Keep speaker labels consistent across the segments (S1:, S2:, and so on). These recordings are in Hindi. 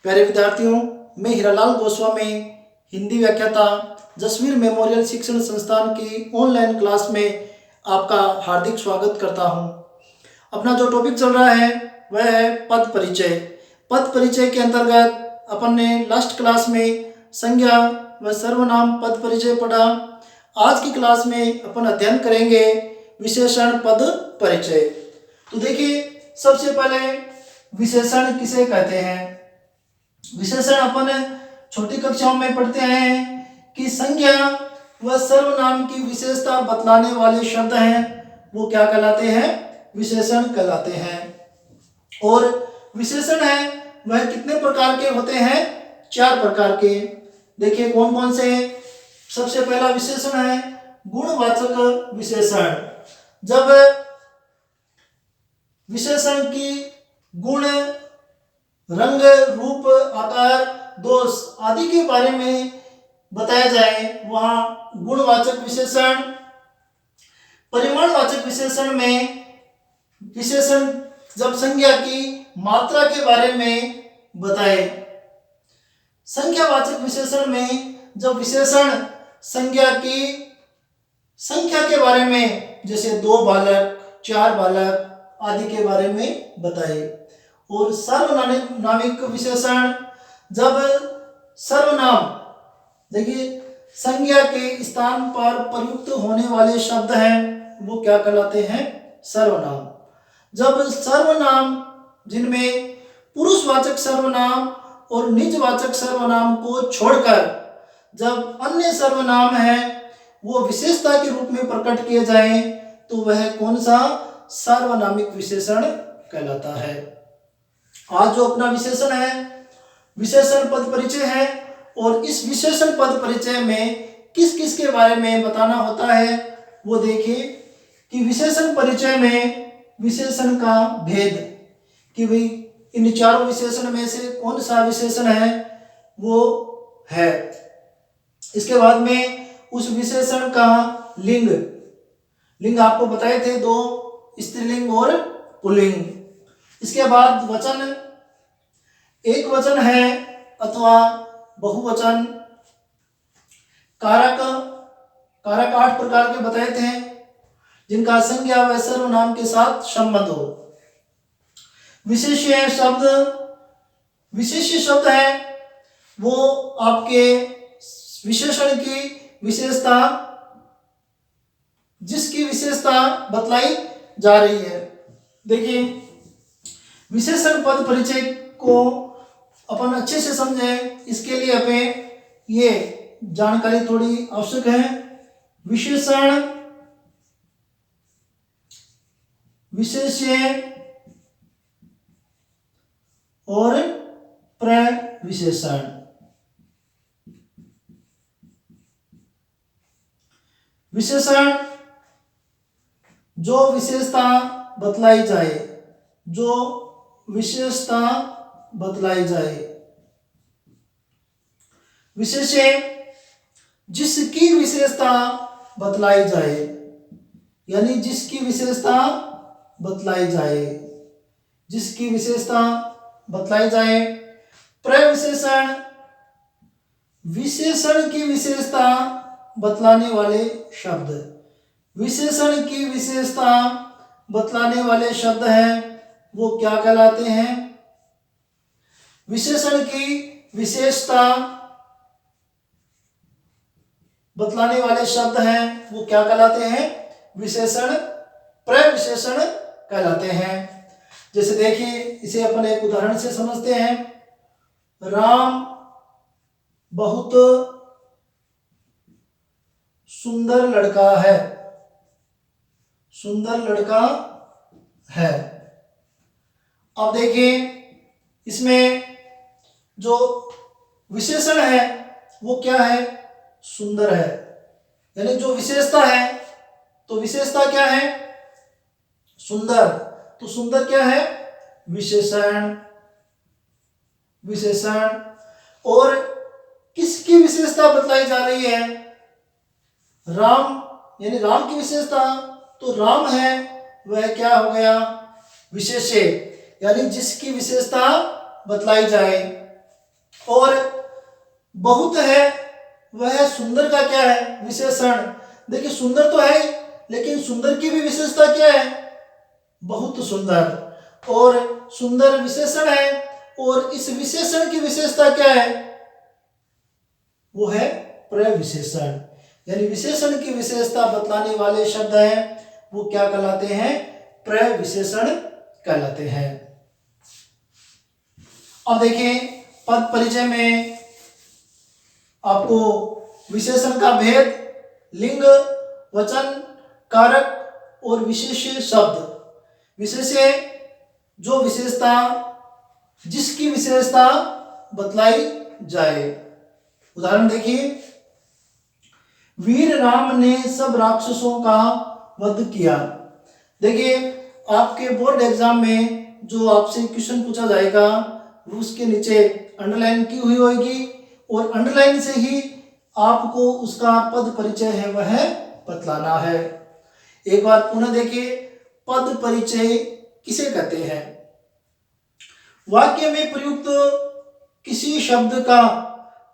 S1: प्यारे विद्यार्थियों, मैं हीरालाल गोस्वामी हिंदी व्याख्याता जसवीर मेमोरियल शिक्षण संस्थान की ऑनलाइन क्लास में आपका हार्दिक स्वागत करता हूं। अपना जो टॉपिक चल रहा है वह है पद परिचय। पद परिचय के अंतर्गत अपन ने लास्ट क्लास में संज्ञा व सर्वनाम पद परिचय पढ़ा। आज की क्लास में अपन अध्ययन करेंगे विशेषण पद परिचय। तो देखिए, सबसे पहले विशेषण किसे कहते हैं। विशेषण अपन छोटी कक्षाओं में पढ़ते हैं कि संज्ञा व सर्वनाम की विशेषता बतलाने वाले शब्द हैं, वो क्या कहलाते हैं, विशेषण कहलाते हैं। और विशेषण है वह कितने प्रकार के होते हैं, 4 प्रकार के। देखिए कौन कौन से। सबसे पहला विशेषण है गुणवाचक विशेषण। जब विशेषण की गुण, रंग, रूप, आकार, दोष आदि के बारे में बताया जाए, वहां गुणवाचक विशेषण। परिमाणवाचक विशेषण में विशेषण जब संज्ञा की मात्रा के बारे में बताए। संख्यावाचक विशेषण में जब विशेषण संज्ञा की संख्या के बारे में, जैसे 2 बालक, 4 बालक आदि के बारे में बताए। और सर्वनामिक विशेषण जब सर्वनाम, देखिए संज्ञा के स्थान पर प्रयुक्त होने वाले शब्द हैं, वो क्या कहलाते हैं, सर्वनाम। जब सर्वनाम जिनमें पुरुषवाचक सर्वनाम और निजवाचक सर्वनाम को छोड़कर जब अन्य सर्वनाम हैं वो विशेषता के रूप में प्रकट किए जाएं, तो वह कौन सा, सार्वनामिक विशेषण कहलाता है। आज जो अपना विशेषण है विशेषण पद परिचय है, और इस विशेषण पद परिचय में किस किस के बारे में बताना होता है वो देखिए। कि विशेषण परिचय में विशेषण का भेद, कि भाई इन 4 विशेषण में से कौन सा विशेषण है वो है। इसके बाद में उस विशेषण का लिंग। लिंग आपको बताए थे 2, स्त्रीलिंग और पुल्लिंग। इसके बाद वचन, एक वचन है अथवा बहुवचन। कारक, कारक 8 प्रकार के बताए थे जिनका संज्ञा व सर्वनाम के साथ संबंध हो। विशेष्य शब्द, विशेष्य शब्द है वो आपके विशेषण की विशेषता, जिसकी विशेषता बतलाई जा रही है। देखिए विशेषण पद परिचय को अपन अच्छे से समझें, इसके लिए हमें ये जानकारी थोड़ी आवश्यक है। विशेषण, विशेष्य और प्रविशेषण। विशेषण जो विशेषता बतलाई जाए, जो विशेषता बतलाई जाए। विशेष्य जिसकी विशेषता बतलाई जाए, यानी जिसकी विशेषता बतलाई जाए, जिसकी विशेषता बतलाई जाए। प्रविशेषण विशेषण की विशेषता बतलाने वाले शब्द। विशेषण की विशेषता बतलाने वाले शब्द हैं वो क्या कहलाते हैं, विशेषण की विशेषता बतलाने वाले शब्द हैं वो क्या कहलाते हैं, विशेषण प्रविशेषण कहलाते हैं। जैसे देखिए, इसे अपन एक उदाहरण से समझते हैं। राम बहुत सुंदर लड़का है, सुंदर लड़का है। अब देखिए इसमें जो विशेषण है वो क्या है, सुंदर है। यानी जो विशेषता है, तो विशेषता क्या है, सुंदर। तो सुंदर क्या है, विशेषण। विशेषण। और किसकी विशेषता बतलाई जा रही है, राम, यानी राम की विशेषता। तो राम है वह क्या हो गया, विशेष्य, यानी जिसकी विशेषता बतलाई जाए। और बहुत है वह सुंदर का क्या है विशेषण। देखिए सुंदर तो है ही, लेकिन सुंदर की भी विशेषता क्या है, बहुत सुंदर। और सुंदर विशेषण है, और इस विशेषण की विशेषता क्या है, वो है प्रविशेषण। यानी विशेषण की विशेषता बतलाने वाले शब्द हैं वो क्या कहलाते हैं, प्रविशेषण कहलाते हैं। अब देखिए पद परिचय में आपको विशेषण का भेद, लिंग, वचन, कारक और विशेष्य शब्द। विशेष्य जो विशेषता, जिसकी विशेषता बतलाई जाए। उदाहरण देखिए, वीर राम ने सब राक्षसों का वध किया। देखिए आपके बोर्ड एग्जाम में जो आपसे क्वेश्चन पूछा जाएगा वो उसके नीचे अंडरलाइन की हुई होगी, और अंडरलाइन से ही आपको उसका पद परिचय है वह बतलाना है। एक बार पुनः देखिए, पद परिचय किसे कहते हैं, वाक्य में प्रयुक्त किसी शब्द का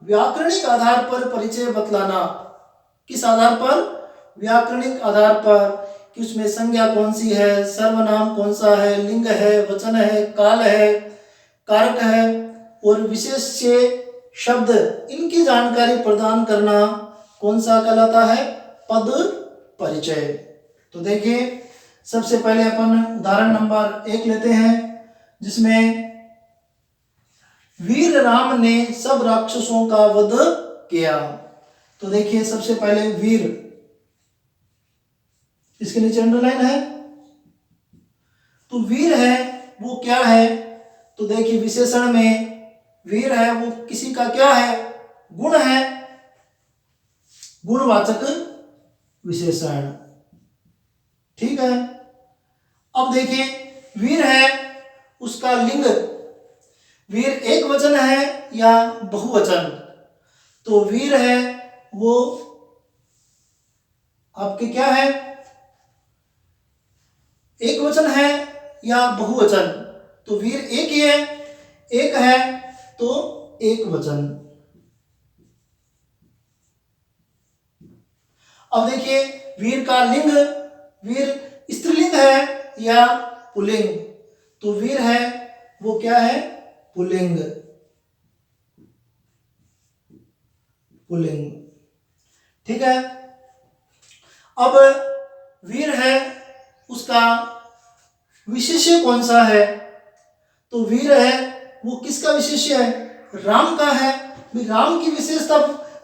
S1: व्याकरणिक आधार पर परिचय बतलाना। किस आधार पर, व्याकरणिक आधार पर, कि उसमें संज्ञा कौन सी है, सर्वनाम कौन सा है, लिंग है, वचन है, काल है, कारक है और विशेष्य शब्द, इनकी जानकारी प्रदान करना कौन सा कहलाता है, पद परिचय। तो देखिए सबसे पहले अपन उदाहरण नंबर 1 लेते हैं, जिसमें वीर राम ने सब राक्षसों का वध किया। तो देखिए सबसे पहले वीर, इसके नीचे अंडरलाइन है, तो वीर है वो क्या है, तो देखिए विशेषण में वीर है वो किसी का क्या है, गुण है, गुणवाचक विशेषण। ठीक है। अब देखिए वीर है उसका लिंग, वीर एक वचन है या बहुवचन, तो वीर है वो आपके क्या है, एक वचन है या बहुवचन, तो वीर एक ही है, एक है तो एक वचन। अब देखिए वीर का लिंग, वीर स्त्रीलिंग है या पुल्लिंग, तो वीर है वो क्या है, पुल्लिंग, पुल्लिंग। ठीक है। अब वीर है उसका विशेष्य कौन सा है, तो वीर है वो किसका विशेष्य है, राम का है। राम की विशेषता,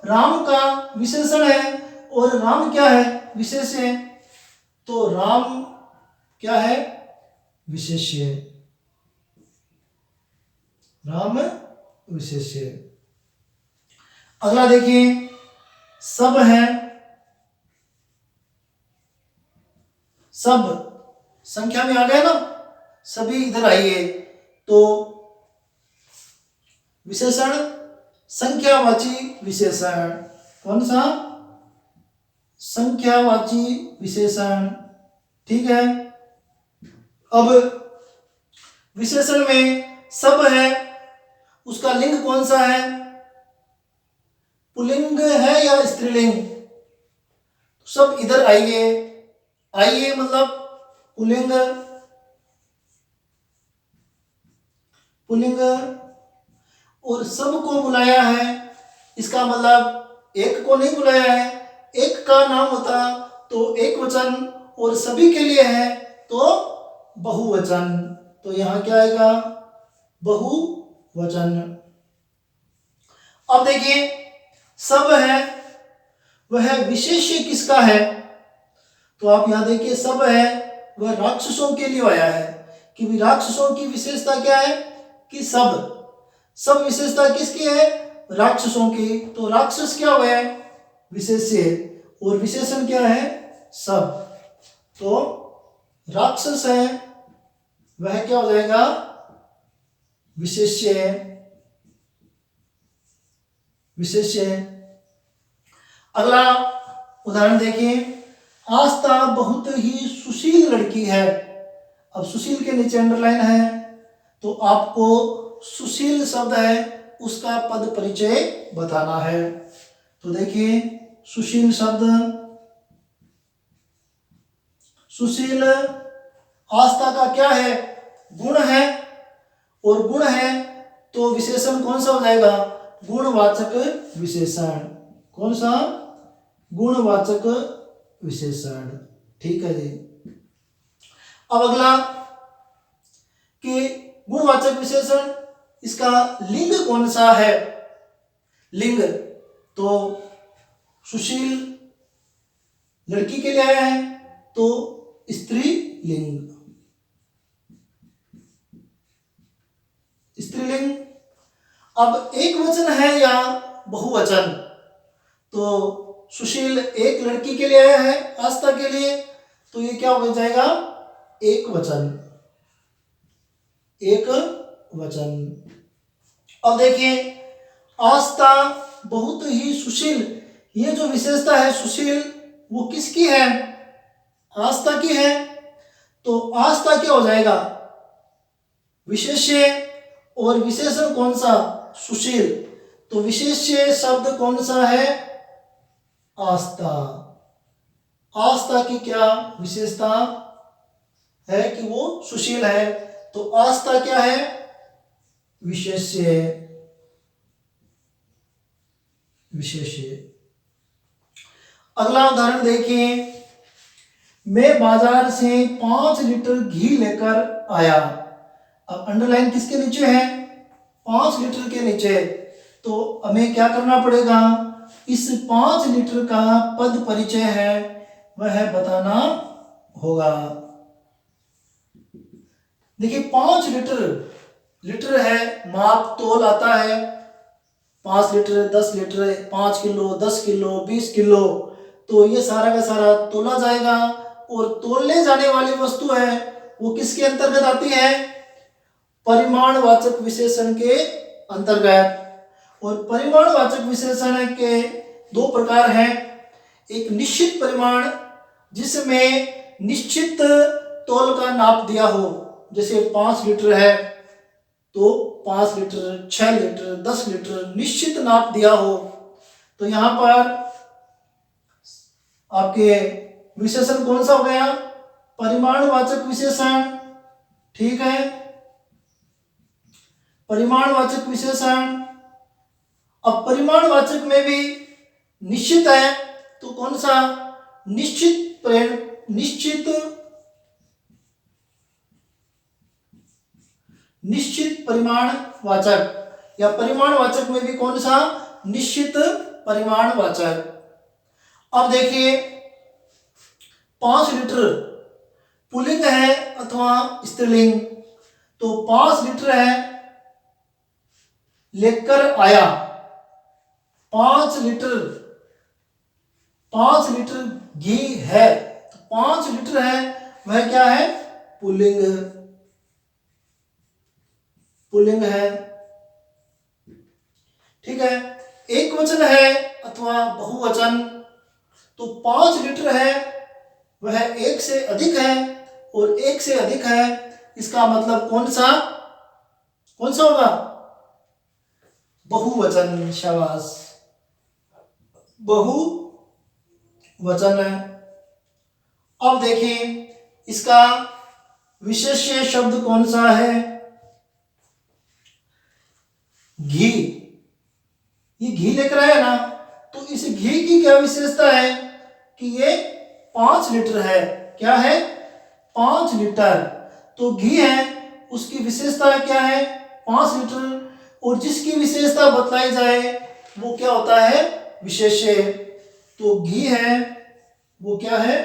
S1: राम का विशेषण है और राम क्या है, विशेष्य है, तो राम क्या है, विशेष्य, राम विशेष्य। अगला देखिए सब है, सब संख्या में आ गए ना, सभी इधर आइए, तो विशेषण संख्यावाची विशेषण, कौन सा, संख्यावाची विशेषण। ठीक है। अब विशेषण में सब है उसका लिंग कौन सा है, पुल्लिंग है या स्त्रीलिंग, सब इधर आइए, आइए मतलब पुल्लिंग, पुल्लिंग, और सबको बुलाया है, इसका मतलब एक को नहीं बुलाया है, एक का नाम होता तो एक वचन, और सभी के लिए है तो बहुवचन, तो यहां क्या आएगा, बहुवचन। अब देखिए सब है वह विशेष्य किसका है, तो आप यहां देखिए सब है वह राक्षसों के लिए आया है, कि राक्षसों की विशेषता क्या है, कि सब, सब विशेषता किसकी है, राक्षसों की, तो राक्षस क्या हुआ है, विशेष्य, और विशेषण क्या है, सब, तो राक्षस है वह क्या हो जाएगा, विशेष्य, विशेष्य। अगला उदाहरण देखिए, आस्था बहुत ही सुशील लड़की है। अब सुशील के नीचे अंडरलाइन है, तो आपको सुशील शब्द है उसका पद परिचय बताना है। तो देखिए सुशील शब्द, सुशील आस्था का क्या है? गुण है, और गुण है तो विशेषण कौन सा हो जाएगा? गुणवाचक विशेषण। कौन सा? गुणवाचक विशेषण। ठीक है जी। अब अगला कि गुणवाचक विशेषण, इसका लिंग कौन सा है? लिंग तो सुशील लड़की के लिए आया है तो स्त्रीलिंग, स्त्रीलिंग। अब एक वचन है या बहुवचन? तो सुशील एक लड़की के लिए आया है आस्था के लिए, तो ये क्या हो जाएगा? एक वचन, एक वचन। अब देखिए आस्था बहुत ही सुशील, ये जो विशेषता है सुशील वो किसकी है? आस्था की है। तो आस्था क्या हो जाएगा? विशेष्य, और विशेषण कौन सा? सुशील। तो विशेष्य शब्द कौन सा है? आस्था। आस्था की क्या विशेषता है कि वो सुशील है, तो आस्था क्या है? विशेष्य, विशेष्य। अगला उदाहरण देखिए, मैं बाजार से 5 लीटर घी लेकर आया। अब अंडरलाइन किसके नीचे है? 5 लीटर के नीचे। तो हमें क्या करना पड़ेगा? इस 5 लीटर का पद परिचय है वह बताना होगा। देखिए 5 लीटर, लीटर है, माप तोल आता है। 5 litre, 10 litre, 5 kilo, 10 kilo, 20 kilo, तो ये सारा का सारा तोला जाएगा। और तोलने जाने वाली वस्तु है वो किसके अंतर्गत आती है? परिमाणवाचक विशेषण के अंतर्गत। और परिमाणवाचक विशेषण के दो प्रकार हैं। एक निश्चित परिमाण, जिसमें निश्चित तौल का नाप दिया हो, जैसे 5 लीटर है तो 5 लीटर, 6 लीटर, 10 लीटर निश्चित नाप दिया हो। तो यहां पर आपके विशेषण कौन सा हो गया? परिमाणवाचक विशेषण। ठीक है, परिमाणवाचक विशेषण। अब परिमाणवाचक में भी निश्चित है तो कौन सा? निश्चित निश्चित परिमाणवाचक, या परिमाणवाचक में भी कौन सा? निश्चित परिमाणवाचक। अब देखिए 5 लीटर पुल्लिंग है अथवा स्त्रीलिंग, तो 5 लीटर है लेकर आया। 5 लीटर, 5 लीटर घी है तो 5 लीटर है वह क्या है? पुल्लिंग, पुल्लिंग है। ठीक है, एक वचन है अथवा बहुवचन, तो 5 लीटर है वह एक से अधिक है, और एक से अधिक है इसका मतलब कौन सा? कौन सा होगा? बहुवचन। शाबाश, बहुवचन है। अब देखिए इसका विशेष्य शब्द कौन सा है? घी। ये घी लेकर आया ना, तो इस घी की क्या विशेषता है कि ये 5 लीटर है। क्या है? 5 लीटर। तो घी है उसकी विशेषता क्या है? 5 लीटर। और जिसकी विशेषता बतलाई जाए वो क्या होता है? विशेष्य। तो घी है वो क्या है?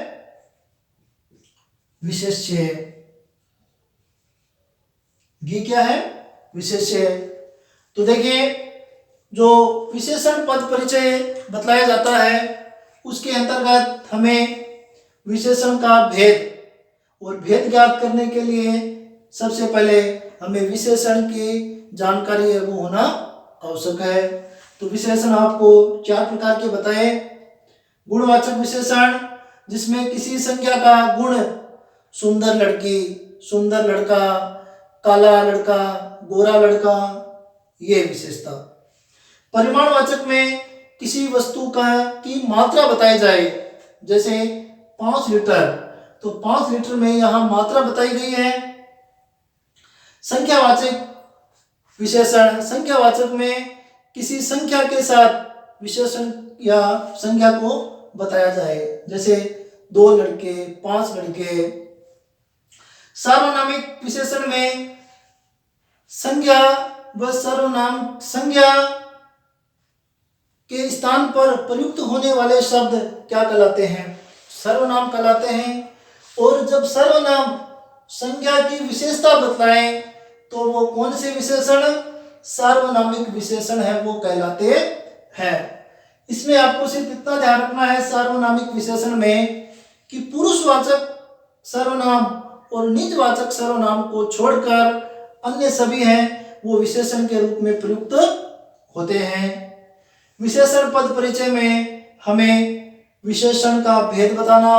S1: विशेष्य। घी क्या है? विशेष्य। तो देखिए जो विशेषण पद परिचय बतलाया जाता है उसके अंतर्गत हमें विशेषण का भेद, और भेद ज्ञात करने के लिए सबसे पहले हमें विशेषण की जानकारी है वो होना आवश्यक है। तो विशेषण आपको 4 प्रकार के बताए। गुणवाचक विशेषण, जिसमें किसी संख्या का गुण, सुंदर लड़की, सुंदर लड़का, काला लड़का, गोरा लड़का, ये विशेषता। परिमाणवाचक में किसी वस्तु की मात्रा बताई जाए, जैसे 5 लीटर, तो 5 लीटर में यहाँ मात्रा बताई गई है। संख्यावाचक विशेषण, संख्यावाचक में किसी संख्या के साथ विशेषण या संख्या को बताया जाए, जैसे 2 लड़के, 5 लड़के। सार्वनामिक विशेषण में संज्ञा व सर्वनाम, संज्ञा के स्थान पर प्रयुक्त होने वाले शब्द क्या कहलाते हैं? सर्वनाम कहलाते हैं। और जब सर्वनाम संज्ञा की विशेषता बतलाएं तो वो कौन से विशेषण? सार्वनामिक विशेषण है वो कहलाते हैं। इसमें आपको सिर्फ इतना ध्यान रखना है सार्वनामिक विशेषण में कि पुरुषवाचक सर्वनाम और निजवाचक सर्वनाम को छोड़कर अन्य सभी हैं वो विशेषण के रूप में प्रयुक्त होते हैं। विशेषण पद परिचय में हमें विशेषण का भेद बताना,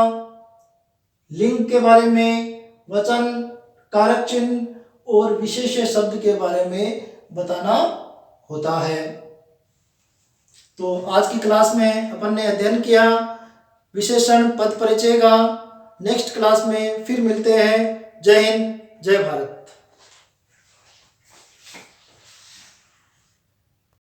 S1: लिंग के बारे में, वचन, कारक चिन्ह और विशेष्य शब्द के बारे में बताना होता है। तो आज की क्लास में अपन ने अध्ययन किया विशेषण पद परिचय का। नेक्स्ट क्लास में फिर मिलते हैं। जय हिंद, जय भारत।